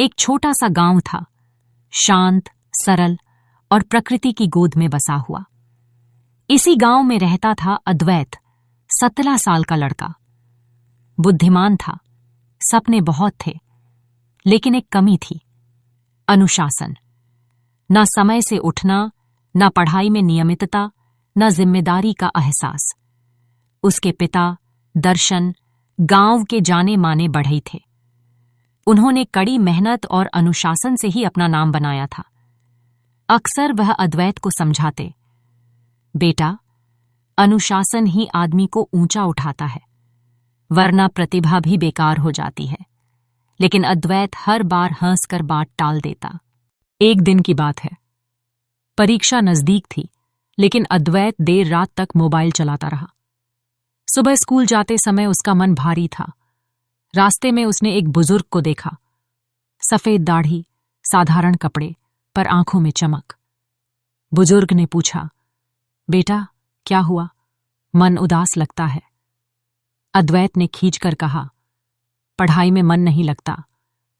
एक छोटा सा गांव था, शांत, सरल और प्रकृति की गोद में बसा हुआ। इसी गांव में रहता था अद्वैत, 17 साल का लड़का। बुद्धिमान था, सपने बहुत थे, लेकिन एक कमी थी, अनुशासन। न समय से उठना, न पढ़ाई में नियमितता, न जिम्मेदारी का एहसास। उसके पिता दर्शन गांव के जाने माने बढ़ई थे। उन्होंने कड़ी मेहनत और अनुशासन से ही अपना नाम बनाया था। अक्सर वह अद्वैत को समझाते, बेटा, अनुशासन ही आदमी को ऊंचा उठाता है, वरना प्रतिभा भी बेकार हो जाती है। लेकिन अद्वैत हर बार हंसकर बात टाल देता। एक दिन की बात है, परीक्षा नजदीक थी, लेकिन अद्वैत देर रात तक मोबाइल चलाता रहा। सुबह स्कूल जाते समय उसका मन भारी था। रास्ते में उसने एक बुजुर्ग को देखा, सफेद दाढ़ी, साधारण कपड़े, पर आंखों में चमक। बुजुर्ग ने पूछा, बेटा, क्या हुआ? मन उदास लगता है। अद्वैत ने खींचकर कहा, पढ़ाई में मन नहीं लगता,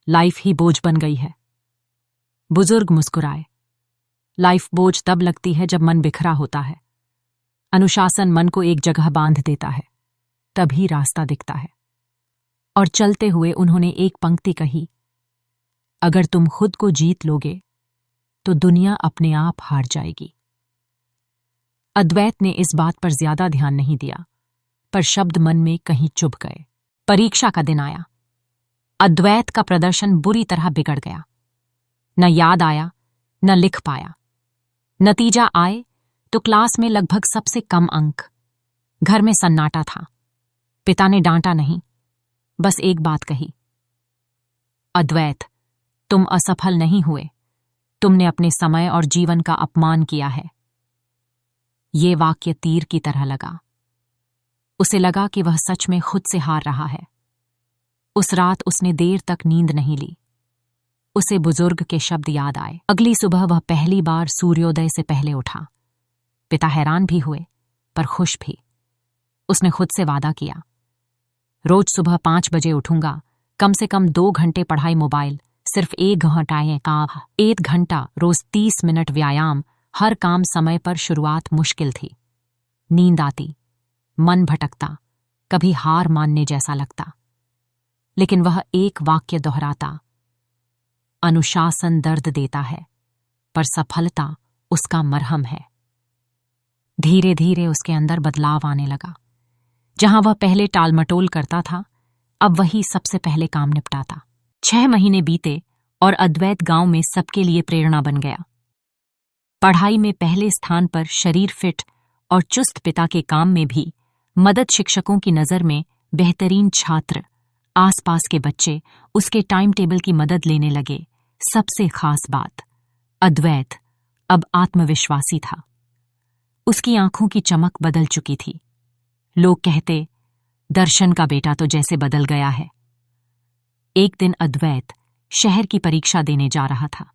लाइफ ही बोझ बन गई है। बुजुर्ग मुस्कुराए, लाइफ बोझ तब लगती है जब मन बिखरा होता है। अनुशासन मन को एक जगह बांध देता है, तभी रास्ता दिखता है। और चलते हुए उन्होंने एक पंक्ति कही, अगर तुम खुद को जीत लोगे तो दुनिया अपने आप हार जाएगी। अद्वैत ने इस बात पर ज्यादा ध्यान नहीं दिया, पर शब्द मन में कहीं चुभ गए। परीक्षा का दिन आया। अद्वैत का प्रदर्शन बुरी तरह बिगड़ गया। न याद आया, न लिख पाया। नतीजा आए तो क्लास में लगभग सबसे कम अंक। घर में सन्नाटा था। पिता ने डांटा नहीं, बस एक बात कही, अद्वैत, तुम असफल नहीं हुए, तुमने अपने समय और जीवन का अपमान किया है। ये वाक्य तीर की तरह लगा। उसे लगा कि वह सच में खुद से हार रहा है। उस रात उसने देर तक नींद नहीं ली। उसे बुजुर्ग के शब्द याद आए। अगली सुबह वह पहली बार सूर्योदय से पहले उठा। पिता हैरान भी हुए, पर खुश भी। उसने खुद से वादा किया, रोज सुबह 5 बजे उठूंगा, कम से कम 2 घंटे पढ़ाई, मोबाइल सिर्फ 1 घंटा रोज, 30 मिनट व्यायाम, हर काम समय पर। शुरुआत मुश्किल थी। नींद आती, मन भटकता, कभी हार मानने जैसा लगता। लेकिन वह एक वाक्य दोहराता, अनुशासन दर्द देता है, पर सफलता उसका मरहम है। धीरे धीरे उसके अंदर बदलाव आने लगा। जहां वह पहले टालमटोल करता था, अब वही सबसे पहले काम निपटाता। 6 महीने बीते और अद्वैत गांव में सबके लिए प्रेरणा बन गया। पढ़ाई में पहले स्थान पर, शरीर फिट और चुस्त, पिता के काम में भी मदद, शिक्षकों की नजर में बेहतरीन छात्र। आसपास के बच्चे उसके टाइम टेबल की मदद लेने लगे। सबसे खास बात, अद्वैत अब आत्मविश्वासी था। उसकी आंखों की चमक बदल चुकी थी। लोग कहते, दर्शन का बेटा तो जैसे बदल गया है। एक दिन अद्वैत शहर की परीक्षा देने जा रहा था।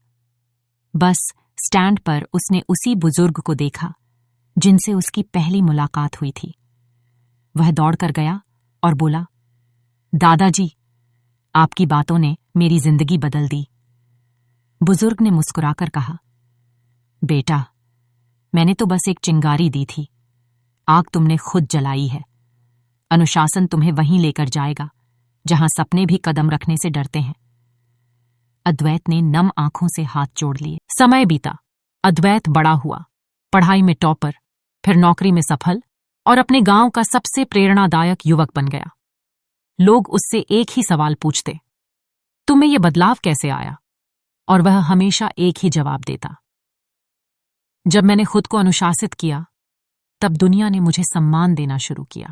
बस स्टैंड पर उसने उसी बुजुर्ग को देखा जिनसे उसकी पहली मुलाकात हुई थी। वह दौड़कर गया और बोला, दादाजी, आपकी बातों ने मेरी जिंदगी बदल दी। बुजुर्ग ने मुस्कुराकर कहा, बेटा, मैंने तो बस एक चिंगारी दी थी, आग तुमने खुद जलाई है। अनुशासन तुम्हें वहीं लेकर जाएगा जहां सपने भी कदम रखने से डरते हैं। अद्वैत ने नम आंखों से हाथ जोड़ लिए। समय बीता। अद्वैत बड़ा हुआ, पढ़ाई में टॉपर, फिर नौकरी में सफल और अपने गांव का सबसे प्रेरणादायक युवक बन गया। लोग उससे एक ही सवाल पूछते, तुम्हें यह बदलाव कैसे आया? और वह हमेशा एक ही जवाब देता, जब मैंने खुद को अनुशासित किया, तब दुनिया ने मुझे सम्मान देना शुरू किया।